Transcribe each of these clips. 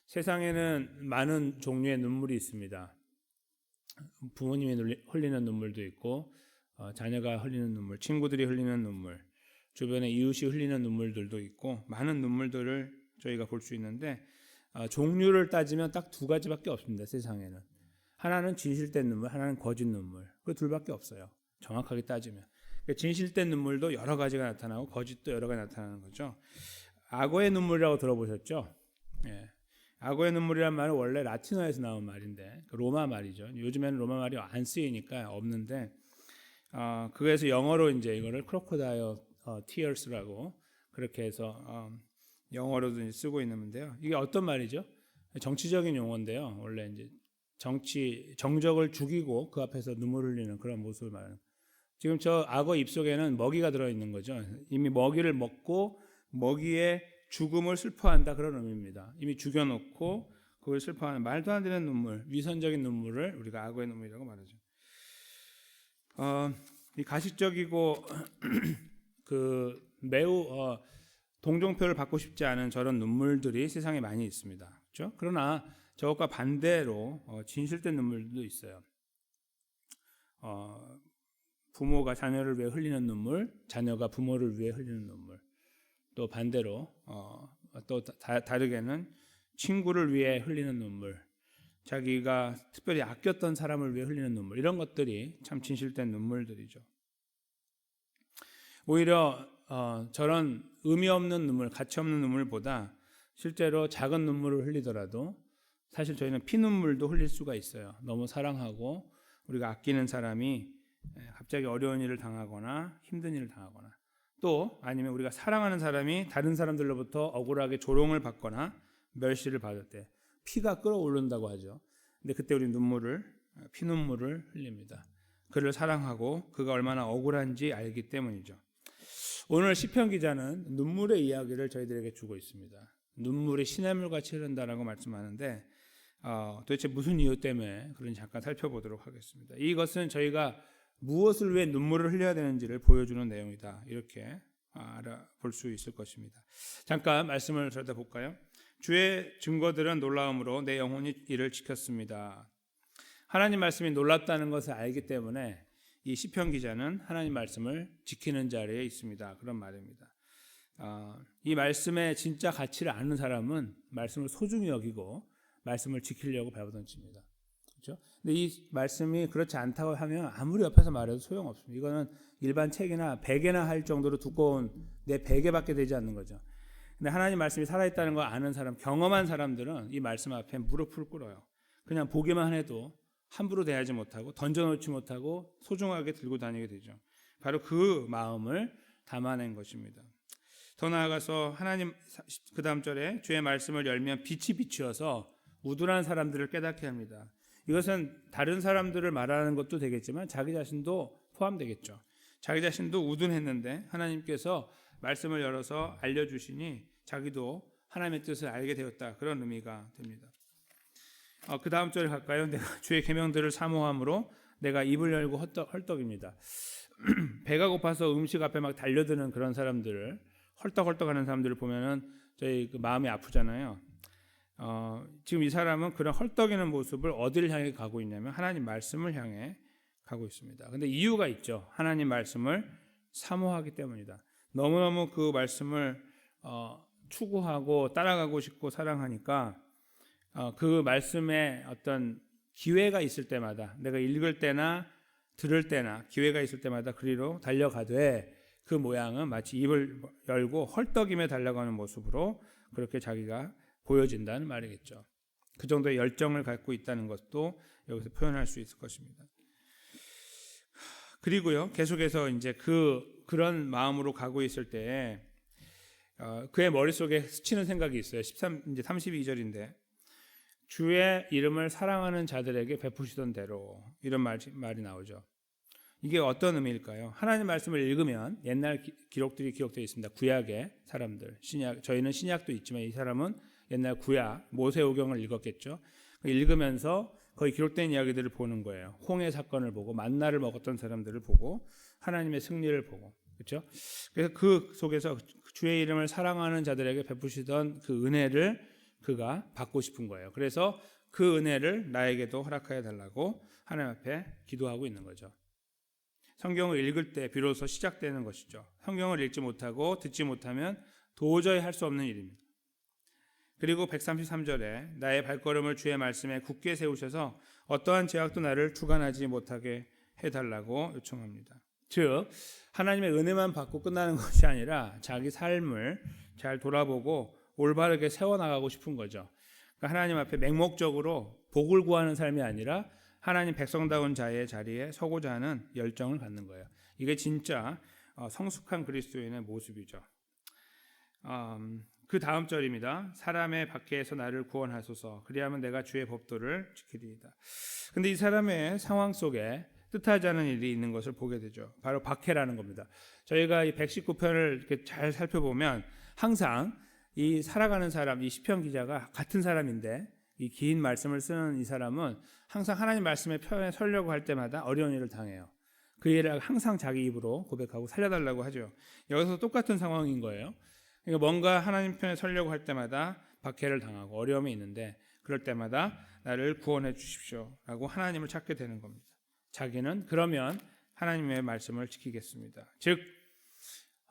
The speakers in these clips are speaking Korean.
세상에는 많은 종류의 눈물이 있습니다. 부모님이 흘리는 눈물도 있고, 자녀가 흘리는 눈물, 친구들이 흘리는 눈물, 주변의 이웃이 흘리는 눈물들도 있고, 많은 눈물들을 저희가 볼 수 있는데, 종류를 따지면 딱 두 가지밖에 없습니다. 세상에는. 하나는 진실된 눈물, 하나는 거짓 눈물. 그 둘밖에 없어요. 정확하게 따지면. 진실된 눈물도 여러 가지가 나타나고 거짓도 여러 가지 나타나는 거죠. 악어의 눈물이라고 들어보셨죠? 예. 악어의 눈물이란 말은 원래 라틴어에서 나온 말인데 로마 말이죠. 요즘에는 로마 말이 안 쓰이니까 없는데 그래서 영어로 이제 이거를 crocodile tears라고 그렇게 해서 영어로도 이제 쓰고 있는데요. 이게 어떤 말이죠? 정치적인 용어인데요. 원래 이제 정적을 죽이고 그 앞에서 눈물 흘리는 그런 모습을 말하는. 지금 저 악어 입속에는 먹이가 들어 있는 거죠. 이미 먹이를 먹고 먹이의 죽음을 슬퍼한다 그런 의미입니다. 이미 죽여놓고 그걸 슬퍼하는 말도 안 되는 눈물, 위선적인 눈물을 우리가 악어의 눈물이라고 말하죠. 이 가식적이고 그 매우 동정표를 받고 싶지 않은 저런 눈물들이 세상에 많이 있습니다. 그렇죠? 그러나 저것과 반대로 진실된 눈물도 있어요. 부모가 자녀를 위해 흘리는 눈물, 자녀가 부모를 위해 흘리는 눈물. 또 반대로 또 다르게는 친구를 위해 흘리는 눈물, 자기가 특별히 아꼈던 사람을 위해 흘리는 눈물, 이런 것들이 참 진실된 눈물들이죠. 오히려 저런 의미 없는 눈물, 가치 없는 눈물보다 실제로 작은 눈물을 흘리더라도 사실 저희는 피눈물도 흘릴 수가 있어요. 너무 사랑하고 우리가 아끼는 사람이 갑자기 어려운 일을 당하거나 힘든 일을 당하거나 또 아니면 우리가 사랑하는 사람이 다른 사람들로부터 억울하게 조롱을 받거나 멸시를 받을 때 피가 끓어오른다고 하죠. 근데 그때 우리 피눈물을 흘립니다. 그를 사랑하고 그가 얼마나 억울한지 알기 때문이죠. 오늘 시편 기자는 눈물의 이야기를 저희들에게 주고 있습니다. 눈물이 시냇물같이 흐른다라고 말씀하는데 도대체 무슨 이유 때문에 그런지 잠깐 살펴보도록 하겠습니다. 이것은 저희가 무엇을 위해 눈물을 흘려야 되는지를 보여주는 내용이다. 이렇게 알아볼 수 있을 것입니다. 잠깐 말씀을 들여다볼까요? 주의 증거들은 놀라움으로 내 영혼이 이를 지켰습니다. 하나님 말씀이 놀랍다는 것을 알기 때문에 이 시편 기자는 하나님 말씀을 지키는 자리에 있습니다. 그런 말입니다. 이 말씀의 진짜 가치를 아는 사람은 말씀을 소중히 여기고 말씀을 지키려고 발버둥칩니다. 그렇죠? 근데 이 말씀이 그렇지 않다고 하면 아무리 옆에서 말해도 소용없습니다. 이거는 일반 책이나 베개나 할 정도로 두꺼운 내 베개밖에 되지 않는 거죠. 근데 하나님 말씀이 살아있다는 걸 아는 사람, 경험한 사람들은 이 말씀 앞에 무릎을 꿇어요. 그냥 보기만 해도 함부로 대하지 못하고 던져놓지 못하고 소중하게 들고 다니게 되죠. 바로 그 마음을 담아낸 것입니다. 더 나아가서 하나님 그 다음 절에 주의 말씀을 열면 빛이 비추어서 우둔한 사람들을 깨닫게 합니다. 이것은 다른 사람들을 말하는 것도 되겠지만 자기 자신도 포함되겠죠. 자기 자신도 우둔했는데 하나님께서 말씀을 열어서 알려주시니 자기도 하나님의 뜻을 알게 되었다. 그런 의미가 됩니다. 그 다음 절에 갈까요? 내가 주의 계명들을 사모함으로 내가 입을 열고 헐떡입니다. 배가 고파서 음식 앞에 막 달려드는 그런 사람들을 헐떡헐떡하는 사람들을 보면은 저희 그 마음이 아프잖아요. 지금 이 사람은 그런 헐떡이는 모습을 어디를 향해 가고 있냐면 하나님 말씀을 향해 가고 있습니다. 근데 이유가 있죠. 하나님 말씀을 사모하기 때문이다. 너무너무 그 말씀을 추구하고 따라가고 싶고 사랑하니까 그 말씀에 어떤 기회가 있을 때마다 내가 읽을 때나 들을 때나 기회가 있을 때마다 그리로 달려가되 그 모양은 마치 입을 열고 헐떡임에 달려가는 모습으로 그렇게 자기가 보여진다는 말이겠죠. 그 정도의 열정을 갖고 있다는 것도 여기서 표현할 수 있을 것입니다. 그리고요, 계속해서 이제 그런 마음으로 가고 있을 때 그의 머릿속에 스치는 생각이 있어요. 이제 32절인데 주의 이름을 사랑하는 자들에게 베푸시던 대로 이런 말이 나오죠. 이게 어떤 의미일까요? 하나님 말씀을 읽으면 옛날 기록들이 기록되어 있습니다. 구약의 사람들, 저희는 신약도 있지만 이 사람은 옛날 구약 모세오경을 읽었겠죠. 읽으면서 거기 기록된 이야기들을 보는 거예요. 홍해 사건을 보고 만나를 먹었던 사람들을 보고 하나님의 승리를 보고 그렇죠? 그래서 그 속에서 주의 이름을 사랑하는 자들에게 베푸시던 그 은혜를 그가 받고 싶은 거예요. 그래서 그 은혜를 나에게도 허락하여 달라고 하나님 앞에 기도하고 있는 거죠. 성경을 읽을 때 비로소 시작되는 것이죠. 성경을 읽지 못하고 듣지 못하면 도저히 할 수 없는 일입니다. 그리고 133절에 나의 발걸음을 주의 말씀에 굳게 세우셔서 어떠한 제약도 나를 주관하지 못하게 해달라고 요청합니다. 즉 하나님의 은혜만 받고 끝나는 것이 아니라 자기 삶을 잘 돌아보고 올바르게 세워나가고 싶은 거죠. 그러니까 하나님 앞에 맹목적으로 복을 구하는 삶이 아니라 하나님 백성다운 자의 자리에 서고자 하는 열정을 갖는 거예요. 이게 진짜 성숙한 그리스도인의 모습이죠. 그 다음 절입니다. 사람의 박해에서 나를 구원하소서. 그리하면 내가 주의 법도를 지키리이다. 근데 이 사람의 상황 속에 뜻하지 않은 일이 있는 것을 보게 되죠. 바로 박해라는 겁니다. 저희가 이 119편을 이렇게 잘 살펴보면 항상 이 살아가는 사람, 이 시편 기자가 같은 사람인데 이 긴 말씀을 쓰는 이 사람은 항상 하나님 말씀의 편에 서려고 할 때마다 어려운 일을 당해요. 그 일을 항상 자기 입으로 고백하고 살려달라고 하죠. 여기서 똑같은 상황인 거예요. 그러니까 뭔가 하나님 편에 서려고 할 때마다 박해를 당하고 어려움이 있는데 그럴 때마다 나를 구원해 주십시오라고 하나님을 찾게 되는 겁니다. 자기는 그러면 하나님의 말씀을 지키겠습니다. 즉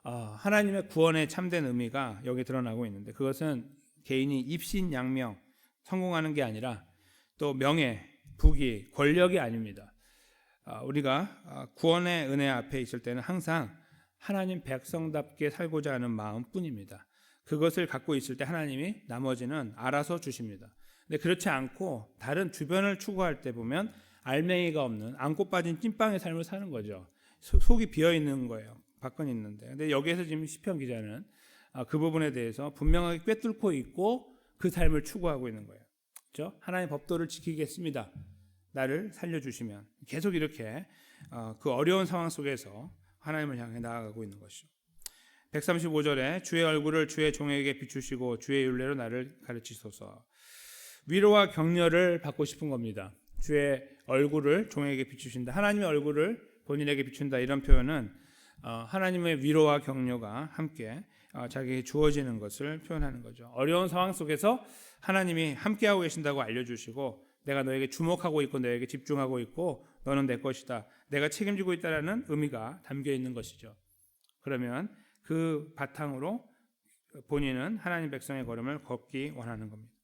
하나님의 구원의 참된 의미가 여기 드러나고 있는데 그것은 개인이 입신양명 성공하는 게 아니라 또 명예, 부귀, 권력이 아닙니다. 우리가 구원의 은혜 앞에 있을 때는 항상 하나님 백성답게 살고자 하는 마음뿐입니다. 그것을 갖고 있을 때 하나님이 나머지는 알아서 주십니다. 근데 그렇지 않고 다른 주변을 추구할 때 보면 알맹이가 없는 안고 빠진 찐빵의 삶을 사는 거죠. 속이 비어 있는 거예요. 밖은 있는데. 근데 여기에서 지금 시편 기자는 그 부분에 대해서 분명하게 꿰뚫고 있고 그 삶을 추구하고 있는 거예요. 그렇죠? 하나님의 법도를 지키겠습니다. 나를 살려주시면 계속 이렇게 그 어려운 상황 속에서 하나님을 향해 나아가고 있는 것이죠. 135절에 주의 얼굴을 주의 종에게 비추시고 주의 율례로 나를 가르치소서. 위로와 격려를 받고 싶은 겁니다. 주의 얼굴을 종에게 비추신다. 하나님의 얼굴을 본인에게 비춘다. 이런 표현은 하나님의 위로와 격려가 함께 자기에게 주어지는 것을 표현하는 거죠. 어려운 상황 속에서 하나님이 함께하고 계신다고 알려주시고 내가 너에게 주목하고 있고 너에게 집중하고 있고 너는 내 것이다. 내가 책임지고 있다라는 의미가 담겨 있는 것이죠. 그러면 그 바탕으로 본인은 하나님 백성의 걸음을 걷기 원하는 겁니다.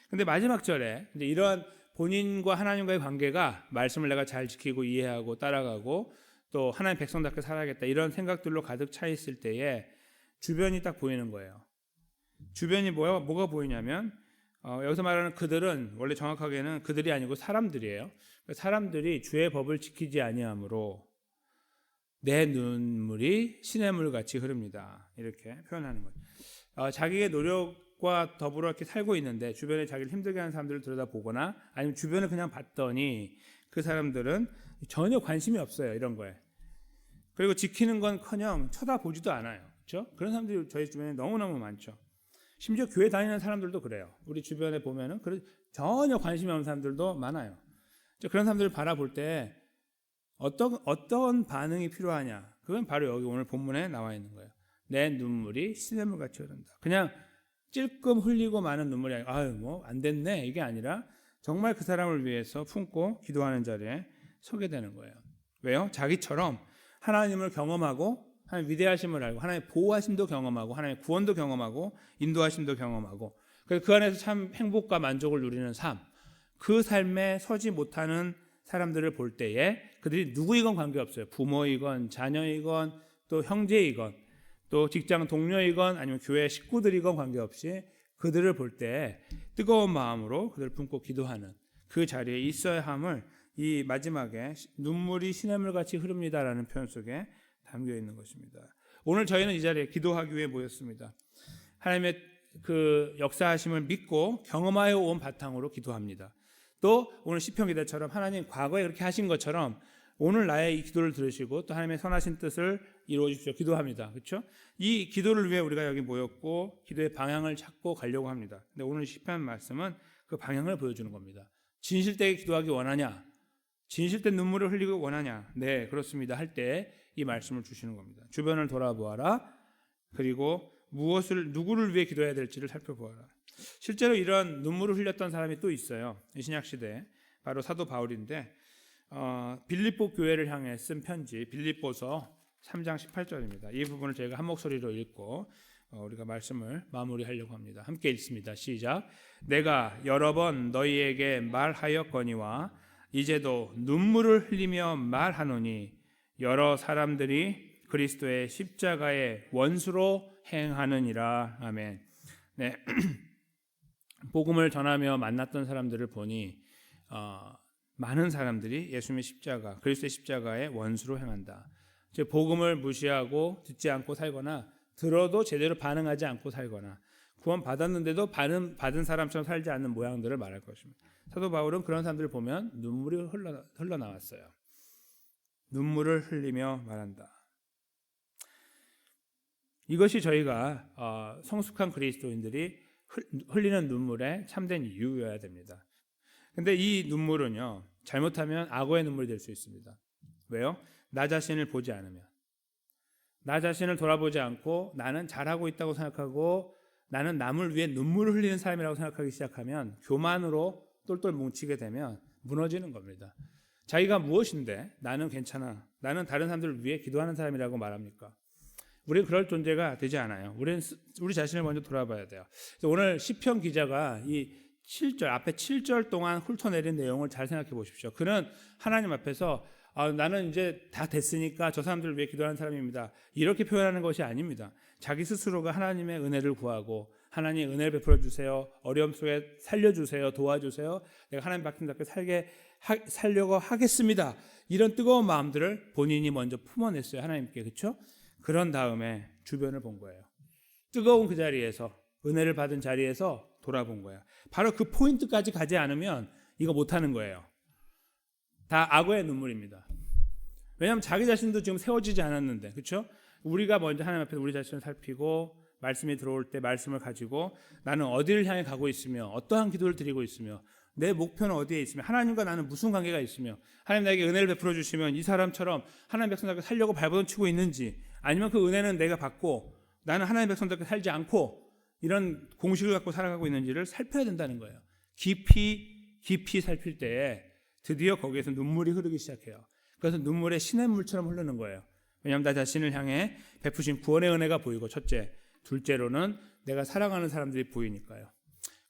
근데 마지막 절에 이제 이러한 본인과 하나님과의 관계가 말씀을 내가 잘 지키고 이해하고 따라가고 또 하나님 백성답게 살아야겠다 이런 생각들로 가득 차 있을 때에 주변이 딱 보이는 거예요. 주변이 뭐가 보이냐면 여기서 말하는 그들은 원래 정확하게는 그들이 아니고 사람들이에요. 사람들이 주의 법을 지키지 아니하므로 내 눈물이 시냇물 같이 흐릅니다. 이렇게 표현하는 거죠. 자기의 노력과 더불어 이렇게 살고 있는데 주변에 자기를 힘들게 하는 사람들을 들여다보거나 아니면 주변을 그냥 봤더니 그 사람들은 전혀 관심이 없어요. 이런 거에. 그리고 지키는 건커녕 쳐다보지도 않아요. 그렇죠? 그런 사람들이 저희 주변에 너무너무 많죠. 심지어 교회 다니는 사람들도 그래요. 우리 주변에 보면은 전혀 관심이 없는 사람들도 많아요. 그런 사람들을 바라볼 때 어떤 반응이 필요하냐? 그건 바로 여기 오늘 본문에 나와 있는 거예요. 내 눈물이 시냇물 같이 흐른다. 그냥 찔끔 흘리고 마는 눈물이 아니라 아유 뭐 안 됐네 이게 아니라 정말 그 사람을 위해서 품고 기도하는 자리에 서게 되는 거예요. 왜요? 자기처럼 하나님을 경험하고 하나님 위대하심을 알고 하나님의 보호하심도 경험하고 하나님의 구원도 경험하고 인도하심도 경험하고 그래서 그 안에서 참 행복과 만족을 누리는 삶, 그 삶에 서지 못하는 사람들을 볼 때에 그들이 누구이건 관계없어요. 부모이건 자녀이건 또 형제이건 또 직장 동료이건 아니면 교회 식구들이건 관계없이 그들을 볼 때 뜨거운 마음으로 그들을 품고 기도하는 그 자리에 있어야 함을 이 마지막에 눈물이 시냇물같이 흐릅니다라는 표현 속에 담겨 있는 것입니다. 오늘 저희는 이 자리에 기도하기 위해 모였습니다. 하나님의 그 역사하심을 믿고 경험하여 온 바탕으로 기도합니다. 또 오늘 시편 기자처럼 하나님 과거에 그렇게 하신 것처럼 오늘 나의 이 기도를 들으시고 또 하나님의 선하신 뜻을 이루어 주십시오. 기도합니다. 그렇죠? 이 기도를 위해 우리가 여기 모였고 기도의 방향을 찾고 가려고 합니다. 근데 오늘 시편 말씀은 그 방향을 보여주는 겁니다. 진실되게 기도하기 원하냐? 진실된 눈물을 흘리고 원하냐? 네, 그렇습니다. 할 때 이 말씀을 주시는 겁니다. 주변을 돌아보아라. 그리고 누구를 위해 기도해야 될지를 살펴보아라. 실제로 이런 눈물을 흘렸던 사람이 또 있어요. 신약 시대 바로 사도 바울인데 빌립보 교회를 향해 쓴 편지 빌립보서 3장 18절입니다. 이 부분을 저희가 한 목소리로 읽고 우리가 말씀을 마무리하려고 합니다. 함께 읽습니다. 시작. 내가 여러 번 너희에게 말하였거니와 이제도 눈물을 흘리며 말하노니 여러 사람들이 그리스도의 십자가의 원수로 행하느니라. 아멘. 네. 복음을 전하며 만났던 사람들을 보니 많은 사람들이 예수님의 십자가, 그리스도의 십자가의 원수로 행한다. 즉 복음을 무시하고 듣지 않고 살거나 들어도 제대로 반응하지 않고 살거나 구원 받았는데도 받은 사람처럼 살지 않는 모양들을 말할 것입니다. 사도 바울은 그런 사람들을 보면 눈물이 흘러나왔어요. 눈물을 흘리며 말한다. 이것이 저희가 성숙한 그리스도인들이 흘리는 눈물의 참된 이유여야 됩니다. 근데 이 눈물은요, 잘못하면 악어의 눈물이 될 수 있습니다. 왜요? 나 자신을 보지 않으면, 나 자신을 돌아보지 않고 나는 잘하고 있다고 생각하고 나는 남을 위해 눈물을 흘리는 사람이라고 생각하기 시작하면 교만으로 똘똘 뭉치게 되면 무너지는 겁니다. 자기가 무엇인데 나는 괜찮아, 나는 다른 사람들을 위해 기도하는 사람이라고 말합니까? 우리는 그럴 존재가 되지 않아요. 우리는 우리 자신을 먼저 돌아봐야 돼요. 그래서 오늘 시편 기자가 이 7절 앞에 7절 동안 훑어내린 내용을 잘 생각해 보십시오. 그는 하나님 앞에서 나는 이제 다 됐으니까 저 사람들을 위해 기도하는 사람입니다. 이렇게 표현하는 것이 아닙니다. 자기 스스로가 하나님의 은혜를 구하고 하나님 은혜를 베풀어 주세요. 어려움 속에 살려주세요. 도와주세요. 내가 하나님 받긴답게 살려고 하겠습니다. 이런 뜨거운 마음들을 본인이 먼저 품어냈어요. 하나님께. 그렇죠? 그런 다음에 주변을 본 거예요. 뜨거운 그 자리에서 은혜를 받은 자리에서 돌아본 거예요. 바로 그 포인트까지 가지 않으면 이거 못하는 거예요. 다 악어의 눈물입니다. 왜냐하면 자기 자신도 지금 세워지지 않았는데, 그렇죠? 우리가 먼저 하나님 앞에 우리 자신을 살피고 말씀이 들어올 때 말씀을 가지고 나는 어디를 향해 가고 있으며 어떠한 기도를 드리고 있으며 내 목표는 어디에 있으며 하나님과 나는 무슨 관계가 있으며 하나님 나에게 은혜를 베풀어 주시면 이 사람처럼 하나님 백성답게 살려고 발버둥 치고 있는지, 아니면 그 은혜는 내가 받고 나는 하나님 백성답게 살지 않고 이런 공식을 갖고 살아가고 있는지를 살펴야 된다는 거예요. 깊이 살필 때에 드디어 거기에서 눈물이 흐르기 시작해요. 그래서 눈물의 시냇물처럼 흐르는 거예요. 왜냐하면 나 자신을 향해 베푸신 구원의 은혜가 보이고, 첫째. 둘째로는 내가 사랑하는 사람들이 보이니까요.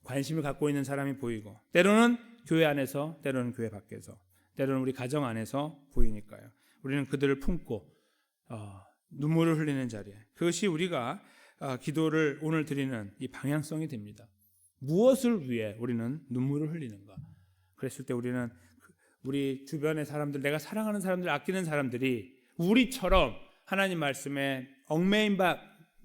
관심을 갖고 있는 사람이 보이고, 때로는 교회 안에서, 때로는 교회 밖에서, 때로는 우리 가정 안에서 보이니까요. 우리는 그들을 품고 눈물을 흘리는 자리에, 그것이 우리가 기도를 오늘 드리는 이 방향성이 됩니다. 무엇을 위해 우리는 눈물을 흘리는가? 그랬을 때 우리는 우리 주변의 사람들, 내가 사랑하는 사람들, 아끼는 사람들이 우리처럼 하나님 말씀에 얽매인 바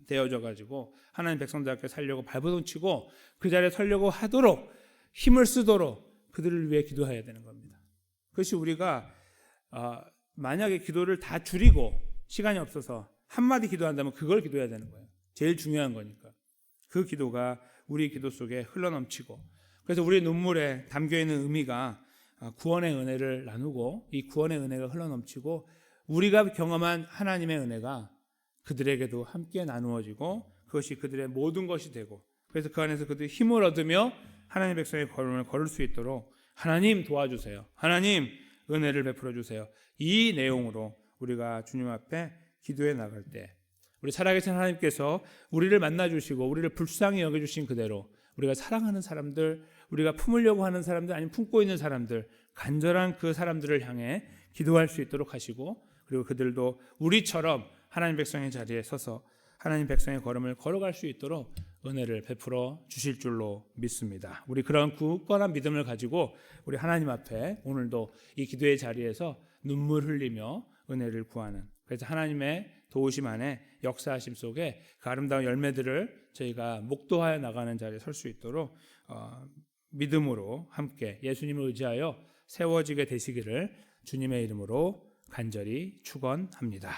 되어져 가지고 하나님 백성들께 살려고 발버둥 치고 그 자리에 서려고 하도록 힘을 쓰도록 그들을 위해 기도해야 되는 겁니다. 그것이 우리가 만약에 기도를 다 줄이고 시간이 없어서 한마디 기도한다면 그걸 기도해야 되는 거예요. 제일 중요한 거니까. 그 기도가 우리 기도 속에 흘러넘치고, 그래서 우리의 눈물에 담겨있는 의미가 구원의 은혜를 나누고, 이 구원의 은혜가 흘러넘치고 우리가 경험한 하나님의 은혜가 그들에게도 함께 나누어지고 그것이 그들의 모든 것이 되고, 그래서 그 안에서 그들이 힘을 얻으며 하나님 백성의 걸음을 걸을 수 있도록 하나님 도와주세요. 하나님 은혜를 베풀어 주세요. 이 내용으로 우리가 주님 앞에 기도해 나갈 때 우리 살아계신 하나님께서 우리를 만나주시고 우리를 불쌍히 여겨주신 그대로 우리가 사랑하는 사람들, 우리가 품으려고 하는 사람들, 아니면 품고 있는 사람들, 간절한 그 사람들을 향해 기도할 수 있도록 하시고, 그리고 그들도 우리처럼 하나님 백성의 자리에 서서 하나님 백성의 걸음을 걸어갈 수 있도록 은혜를 베풀어 주실 줄로 믿습니다. 우리 그런 굳건한 믿음을 가지고 우리 하나님 앞에 오늘도 이 기도의 자리에서 눈물 흘리며 은혜를 구하는, 그래서 하나님의 도우심 안에 역사하심 속에 그 아름다운 열매들을 저희가 목도하여 나가는 자리에 설 수 있도록 믿음으로 함께 예수님을 의지하여 세워지게 되시기를 주님의 이름으로 간절히 축원합니다.